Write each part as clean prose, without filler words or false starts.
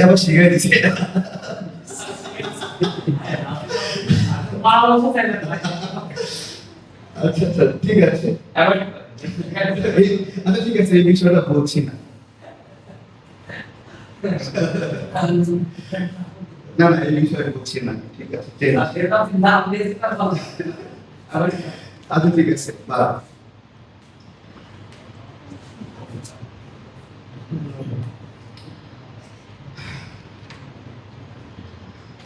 আবার শিখাই দিছে। আচ্ছা আচ্ছা ঠিক আছে, আচ্ছা ঠিক আছে, এই বিষয়টা বলছি না। না না, এই বিষয়ে বলছি না, ঠিক আছে আচ্ছা ঠিক আছে।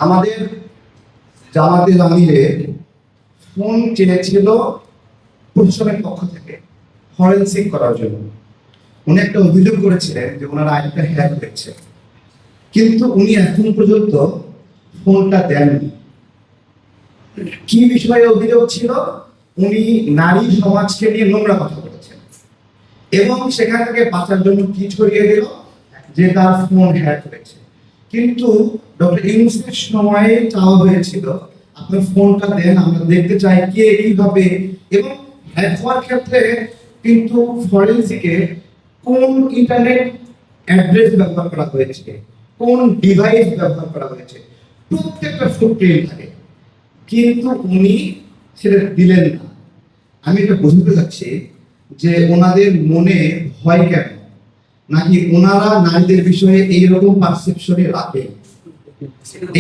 আমাদের জামাতের আমিরে ফোন চেয়েছিল প্রশাসনের পক্ষ থেকে ফরেনসিক করার জন্য। উনি একটা অভিযোগ করেছিলেন যে ওনার আইনটা হ্যাক হয়েছে, কিন্তু উনি এখন পর্যন্ত ফোনটা দেননি। কি বিষয়ে অভিযোগ ছিল? উনি নারী সমাজকে নিয়ে নোংরা কথা বলেছেন এবং সেখান থেকে বাঁচার জন্য কি ছড়িয়ে দিল যে তার ফোন হ্যাক হয়েছে। কিন্তু ডক্টর ইউনূসের সময়ে চাওয়া হয়েছিল আপনার ফোনটা দেন, আমরা দেখতে চাই কে কিভাবে, এবং হ্যাক হওয়ার ক্ষেত্রে কিন্তু ফরেনসিকে কোন ইন্টারনেট অ্যাড্রেস ব্যবহার করা হয়েছে, কোন ডিভাইস ব্যবহার করা হয়েছে, প্রত্যেকটা ফুটপ্রিন্ট থাকে, কিন্তু উনি সেটা দিলেন না। আমি এটা বুঝতে চাচ্ছি যে ওনাদের মনে ভয় কেন, নাকি ওনারা নারীদের বিষয়ে এইরকম পারসেপশনে রাখে,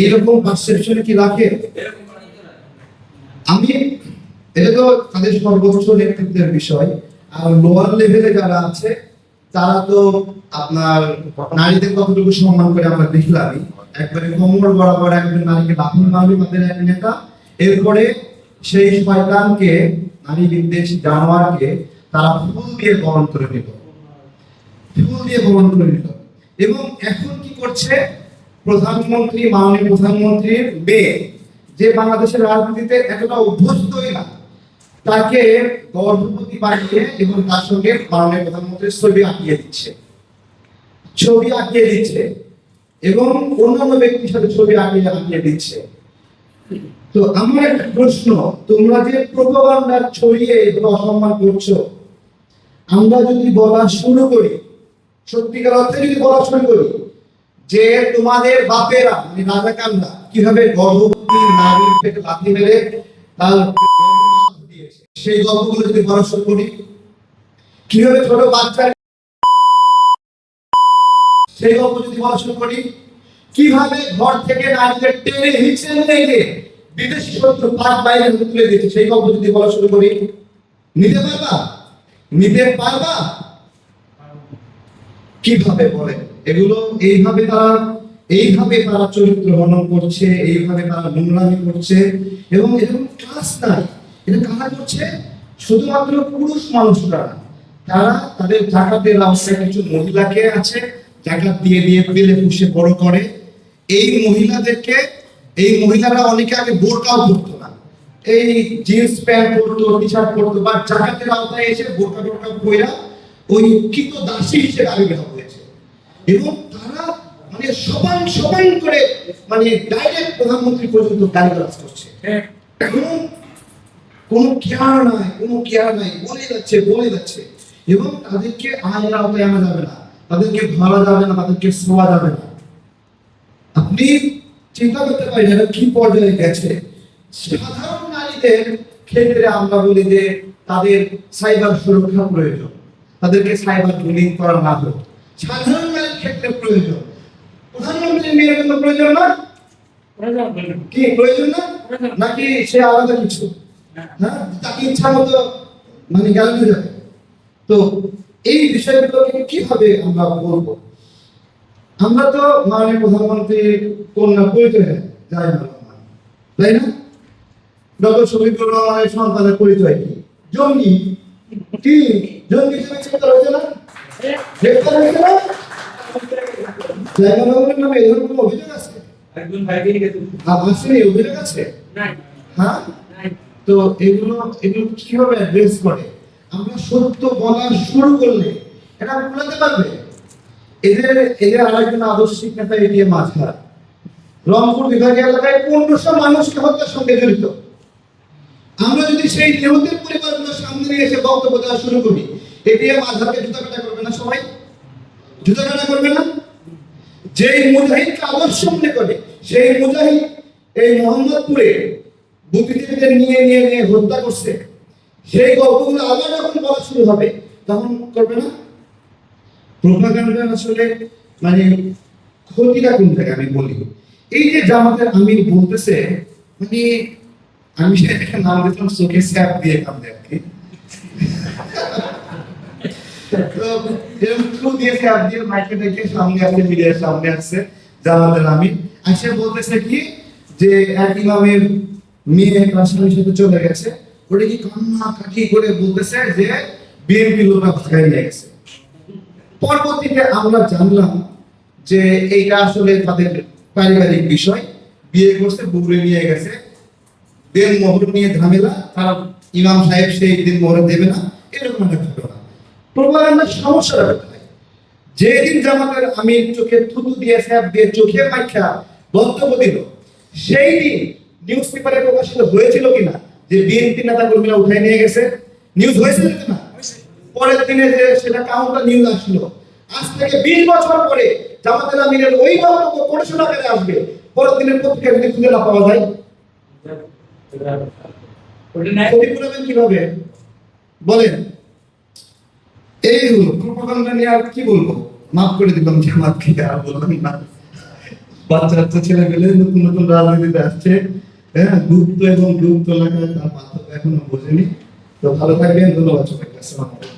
এইরকম পারসেপশনে কি রাখে? আমি এটা তো তাদের সর্বোচ্চ নেতৃত্বের বিষয়, আর লোয়ার লেভেলে যারা আছে তারা তো আপনার নারীদের কতটুকু সম্মান করে আমরা দেখলামই। একবারে কোমর বরাবর একজন নারীকে লাফিয়ে মারবে তাদের এক নেতা, এরপরে সেই শয়তানকে, নারী বিদ্বেষ জানোয়ারকে তারা ফুল দিয়ে বরণ করে নিল, ফুল দিয়ে বরণ করে নিল। এবং এখন কি করছে প্রধানমন্ত্রী, মাননীয় প্রধানমন্ত্রীর মেয়ে, যে বাংলাদেশের রাজনীতিতে এতটা অভ্যস্তই না, তাকে গর্ভবতী বানিয়ে এবং তার সঙ্গে মাননীয় প্রধানমন্ত্রীর ছবি আঁকিয়ে দিচ্ছে, ছবি আঁকিয়ে দিচ্ছে এবং অন্যান্য ব্যক্তির সাথে ছবি আঁকিয়ে দিচ্ছে। তো আমার একটা প্রশ্ন, তোমরা যে প্রোপাগান্ডা ছড়িয়ে এগুলো অসম্মান করছো, আমরা যদি বলা শুরু করি, সত্যিকার অর্থে যদি বলা শুরু করি যে তোমাদের বাপেরা মানে রাজাকাররা কিভাবে গর্ভবতী নারীর পেটে লাথি মেরে তার দিয়েছে, সেই গল্পগুলো যদি বলা শুরু করি, কিভাবে ছোট বাচ্চা, সেই গল্প যদি বলা শুরু করি, কিভাবে ঘর থেকে নারীদের টেনে হিচড়ে নিয়ে বিদেশি শত্রু পাক বাইরে তুলে দিয়েছে, সেই গল্প যদি বলা শুরু করি, নিতে পারবা? নিতে পারবা? কিভাবে বলে এগুলো? এইভাবে তারা চরিত্র হনন করছে, এইভাবে তারা নোংরামি করছে, এবং এরকম ক্লাস নাই। এটা কারা করছে? শুধুমাত্র পুরুষ মানুষরা। তারা তাদের জাকাতের আওতায় কিছু মহিলাকে আছে, জাকাত দিয়ে দিয়ে পেলে পুষে বড় করে। এই মহিলাদেরকে, এই মহিলারা অনেকে আগে বোরকাও পরতো না, এই জিন্স প্যান্ট পরতো, টি শার্ট পরতো, বা জাকাতের আওতায় এসে বোরকা টোরকা পইরা ওই কৃত দাসী হিসেবে আবির্ভাব হয়েছে। এবং তারা মানে সবাই করে মানে ডাইরেক্ট প্রধানমন্ত্রী পর্যন্ত গালিগালাজ করছে, কোনো কেয়ার নাই, বলে যাচ্ছে। এবং তাদেরকে আইনের আওতায় আনা যাবে না, তাদেরকে ধরা যাবে না, তাদেরকে ছোঁয়া যাবে না। আপনি চিন্তা করতে পারেন এটা কি পর্যায়ে গেছে। সাধারণ নারীদের ক্ষেত্রে আমরা বলি যে তাদের সাইবার সুরক্ষা প্রয়োজন, তাদেরকে সাইবার বুলিং করা না হোক, সাধারণ নারীর ক্ষেত্রে প্রয়োজন। প্রধানমন্ত্রীর মেয়ের জন্য প্রয়োজন না? কি প্রয়োজন না? নাকি সে আলাদা কিছু? হ্যাঁ, তাকে ইচ্ছা মতো মানে গালি যাবে। তো এই বিষয়গুলোকে কিভাবে আমরা বলবো? আমরা তো মাননীয় প্রধানমন্ত্রীর কন্যা পরিচয় যাই না, তাই না? ডক্টর শফিকুর রহমানের সন্তানের পরিচয় কি? জঙ্গি। কি জঙ্গি গ্রেফতার হয়েছে না? গ্রেফতার হয়েছে না? জায়গার নামে এই ধরনের অভিযোগ আছে? একজন ভাইকে আসেনি, অভিযোগ আছে? হ্যাঁ, তো এগুলো কিভাবে অ্যাড্রেস করে? আমরা সত্য বলা শুরু করলে এটা ভুলাতে পারবে? এদের আরেকজন আদর্শিক নেতা এটিএম আজহার রংপুর বিভাগীয় এলাকায় 1500 মানুষকে হত্যার সঙ্গে জড়িত। আমরা যদি সেই নিহতের পরিবারগুলো সামনে নিয়ে এসে বক্তব্য দেওয়া শুরু করি, এটিএম আজহারকে জুতা পেটা করবে না? সবাই জুতা পেটা করবে না? যেই মুজাহিদকে আদর্শ মনে করে সেই মুজাহিদ এই মোহাম্মদপুরে বুদ্ধিজীবীদের নিয়ে নিয়ে নিয়ে হত্যা করছে, সেই গল্পগুলো আবার যখন বলা শুরু হবে তখন করবে না? প্রোপাগান্ডা আসলে মানে ক্ষতিটা কোন থেকে আমি বলি, এই যে জামাতের আমির বলতেছে, মানে আমি একটা নাম দিতাম চোখে স্যাপ দিয়ে কাঁদে আর কি। তো এরকম থ্রু দিয়ে স্যাপ দিয়ে মাইকে ডেকে সামনে আসছে, মিডিয়ার সামনে আসছে জামাতের আমির আসে বলতেছে কি যে এক ইমামের মেয়ে তার স্বামীর সাথে চলে গেছে, ওটা কি কান্না কাটি করে বলতেছে যে বিএনপি লোকরা ভাগাই নিয়ে গেছে। পরবর্তীতে আমরা জানলাম যে এইটা আসলে তাদের পারিবারিক বিষয়, বিয়ে করছে, বুবরে নিয়ে গেছে, দেন মোহর নিয়ে ঝামেলা, তারা ইমাম সাহেব সেই দিন মোহর দেবে না, এরকম একটা ঘটনা। প্রোপাগান্ডার সমস্যা কোথায়? যেদিন জামাতের আমির চোখে থুতু দিয়ে স্যাপ দিয়ে চোখে মাইখা বক্তব্য দিল, সেই দিন নিউজ পেপারে প্রকাশিত হয়েছিল কিনা যে বিএনপি নেতা কর্মীরা উঠাই নিয়ে গেছে? নিউজ হয়েছিল কিনা? পরের দিনে যে সেটা কাউন্টার নিউজ আসলো। আজ থেকে 20 বছর পরে জামাতের আমিরের ওই বক্তব্য কোটেশন আকারে আসবে, পরের দিনের পত্রিকা যদি খুঁজে না পাওয়া যায় ক্ষতিপূরণ কিভাবে বলেন? এই হলো প্রোপাগান্ডা নিয়ে। আর কি বলবো, মাফ করে দিলাম জামাতকে, আর বললাম না। বাচ্চা বাচ্চা ছেলে পেলে নতুন নতুন রাজনীতিতে আসছে, হ্যাঁ, গুপ্ত এবং গুপ্ত এলাকায় তার পার্থক্য এখনো বোঝেনি। তো ভালো থাকবেন, ধন্যবাদ সবাইকে, আসসালামু আলাইকুম।